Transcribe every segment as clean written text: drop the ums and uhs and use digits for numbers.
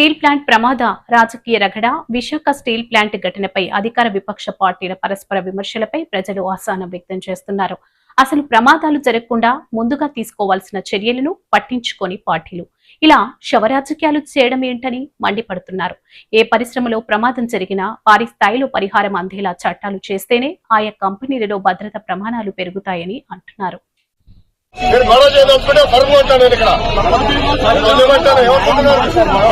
Steel plant ప్రమాద రాజకీయ రగడ Visakha steel plant ఘటనపై అధికార విపక్ష పార్టీల పరస్పర విమర్శలపై ప్రజలు అసహనం వ్యక్తం చేస్తున్నారు. అసలు ప్రమాదాలు జరగకుండా ముందుగా తీసుకోవాల్సిన చర్యలను పట్టించుకొని పార్టీలు ఇలా శవరాజకీయాలు చేయడం ఏంటని మండిపడుతున్నారు. ఏ పరిశ్రమలో ప్రమాదం జరిగినా వారి స్థాయిలో పరిహారం అందేలా చట్టాలు చేస్తేనే ఆయా కంపెనీలలో భద్రత ప్రమాణాలు పెరుగుతాయని అంటున్నారు. మీరు గొడవ చేయదలుచుకుంటే పరుగు అంటాను నేను ఇక్కడ ఏమంటాను ఏమనుకుంటున్నారు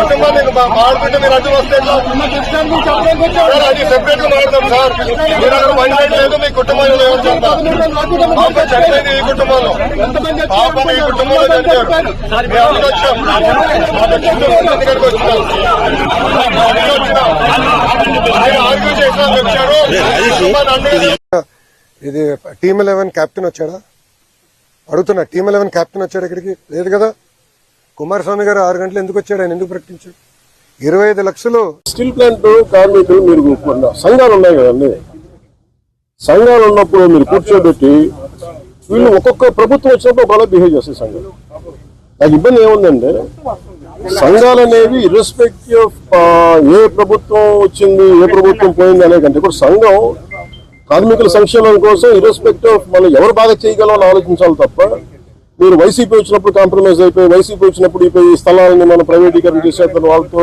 కుటుంబాన్ని మాట్లాడుతుంటే మీరు అడ్డు వస్తే సార్ అది సెపరేట్ గా మాట్లాడతాం సార్. మీరు అక్కడ పని లేదు మీ కుటుంబంలో ఎవరు చెప్తారు పాప చనిపోయింది ఈ కుటుంబంలో పాప ఈ కుటుంబంలో చనిపోయాడు. మేము వచ్చాం ఇక్కడికి వచ్చినాం ఆర్గ్యూ చేసినా వచ్చారు. ఇది టీమ్ 11 కెప్టెన్ వచ్చాడా అడుగుతున్నా. టీమ్ 11 కెప్టెన్ వచ్చాడు ఇక్కడికి లేదు కదా. కుమారస్వామి గారు 6 గంటలు ఎందుకు వచ్చాడు, ఆయన ఎందుకు ప్రకటించాడు? 25 లక్షలు స్టీల్ ప్లాంట్ కార్మికులు మీరు సంఘాలు ఉన్నాయి కదండి, సంఘాలు ఉన్నప్పుడు మీరు కూర్చోబెట్టి వీళ్ళు ఒక్కొక్క ప్రభుత్వం వచ్చినప్పుడు ఒకలా బిహేవ్ చేస్తాయి సంఘాలు. నాకు ఇబ్బంది ఏముందంటే సంఘాలు అనేవి ఇర్రెస్పెక్టివ్ ఆఫ్ ఏ ప్రభుత్వం వచ్చింది ఏ ప్రభుత్వం పోయింది అనే కంటే ఇప్పుడు సంఘం కార్మికుల సంక్షేమం కోసం ఇర్రెస్పెక్టివ్ ఆఫ్ మనం ఎవరు బాగా చేయగలం ఆలోచించాలి తప్ప మీరు వైసీపీ వచ్చినప్పుడు కాంప్రమైజ్ అయిపోయి వైసీపీ వచ్చినప్పుడు ఈ స్థలాన్ని మనం ప్రైవేటీకరణ చేసేస్తాను వాళ్ళతో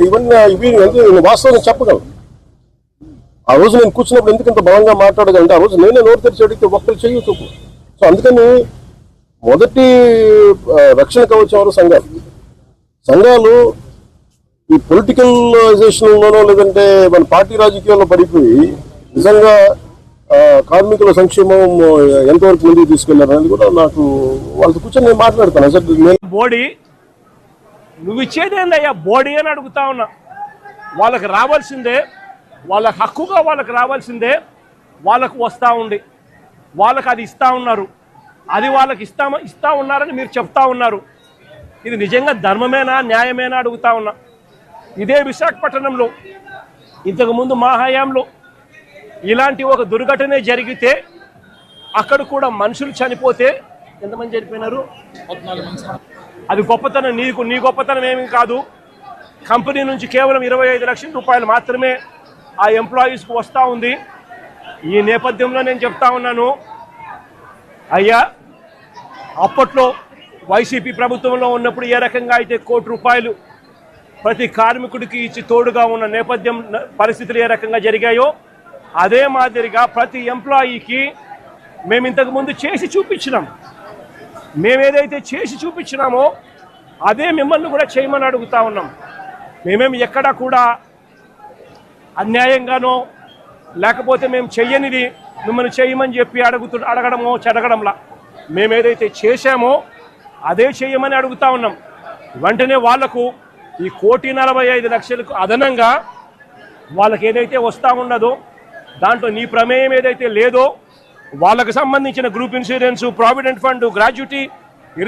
ఇవన్నీ నేను వాస్తవంగా చెప్పగలను. ఆ రోజు నేను కూర్చున్నప్పుడు ఎందుకు ఇంత బలంగా మాట్లాడగలంటే ఆ రోజు నేనే నోరు తెరిచి అడిగితే ఒక్కరు చేయొచ్చు. సో అందుకని మొదటి రక్షణ కవచం ఎవరు సంఘాలు ఈ పొలిటికలైజేషన్లోనో లేదంటే మన పార్టీ రాజకీయాల్లో పడిపోయి నిజంగా కార్మికుల సంక్షేమం ఎంతవరకు ముందుకు తీసుకెళ్లారనేది కూడా నాకు వాళ్ళతో కూర్చొని నేను మాట్లాడతాను. అసలు బోడీ నువ్వు ఇచ్చేదేందయ్యా బోడీ అని అడుగుతా ఉన్నా. వాళ్ళకి రావాల్సిందే, వాళ్ళ హక్కుగా వాళ్ళకి రావాల్సిందే వాళ్ళకు వస్తూ ఉంది. వాళ్ళకి అది ఇస్తూ ఉన్నారు, అది వాళ్ళకి ఇస్తా ఉన్నారని మీరు చెప్తా ఉన్నారు. ఇది నిజంగా ధర్మమేనా న్యాయమేనా అడుగుతా ఉన్నా. ఇదే విశాఖపట్నంలో ఇంతకుముందు మా హయాంలో ఇలాంటి ఒక దుర్ఘటనే జరిగితే అక్కడ కూడా మనుషులు చనిపోతే ఎంతమంది చనిపోయినారు? అది గొప్పతనం నీ గొప్పతనం ఏమీ కాదు. కంపెనీ నుంచి కేవలం 25 లక్షల రూపాయలు మాత్రమే ఆ ఎంప్లాయీస్కు వస్తూ ఉంది. ఈ నేపథ్యంలో నేను చెప్తా ఉన్నాను, అయ్యా అప్పట్లో వైసీపీ ప్రభుత్వంలో ఉన్నప్పుడు ఏ రకంగా అయితే ₹1 కోటి ప్రతి కార్మికుడికి ఇచ్చి తోడుగా ఉన్న నేపథ్యం పరిస్థితులు ఏ రకంగా జరిగాయో అదే మాదిరిగా ప్రతి ఎంప్లాయీకి మేము ఇంతకుముందు చేసి చూపించినాం. మేమేదైతే చేసి చూపించినామో అదే మిమ్మల్ని కూడా చేయమని అడుగుతా ఉన్నాం. మేమేమి ఎక్కడా కూడా అన్యాయంగానో లేకపోతే మేము చెయ్యనిది మిమ్మల్ని చేయమని చెప్పి అడగడంలా మేమేదైతే చేశామో అదే చేయమని అడుగుతా ఉన్నాం. వెంటనే వాళ్లకు ఈ ₹1,45,00,000కు అదనంగా వాళ్ళకి ఏదైతే వస్తూ ఉన్నదో దాంట్లో నీ ప్రమేయం ఏదైతే లేదో వాళ్ళకు సంబంధించిన group insurance, provident fund, gratuity,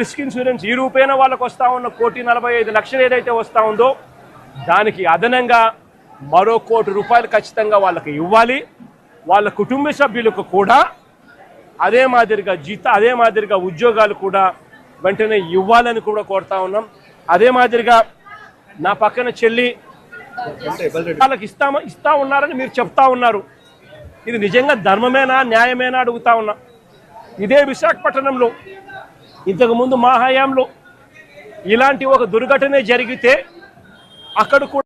risk insurance ఈ రూపేణ వాళ్ళకు వస్తూ ఉన్న ₹1,45,00,000 ఏదైతే వస్తూ ఉందో దానికి అదనంగా మరో ₹1 కోటి ఖచ్చితంగా వాళ్ళకి ఇవ్వాలి. వాళ్ళ కుటుంబ సభ్యులకు కూడా అదే మాదిరిగా ఉద్యోగాలు కూడా వెంటనే ఇవ్వాలని కూడా కోరుతా ఉన్నాం. అదే మాదిరిగా నా పక్కన చెల్లి వాళ్ళకి ఇస్తా ఉన్నారని మీరు చెప్తా ఉన్నారు. ఇది నిజంగా ధర్మమేనా న్యాయమేనా అడుగుతా ఉన్నా. ఇదే విశాఖపట్నంలో ఇంతకుముందు మా హయాంలో ఇలాంటి ఒక దుర్ఘటనే జరిగితే అక్కడ కూడా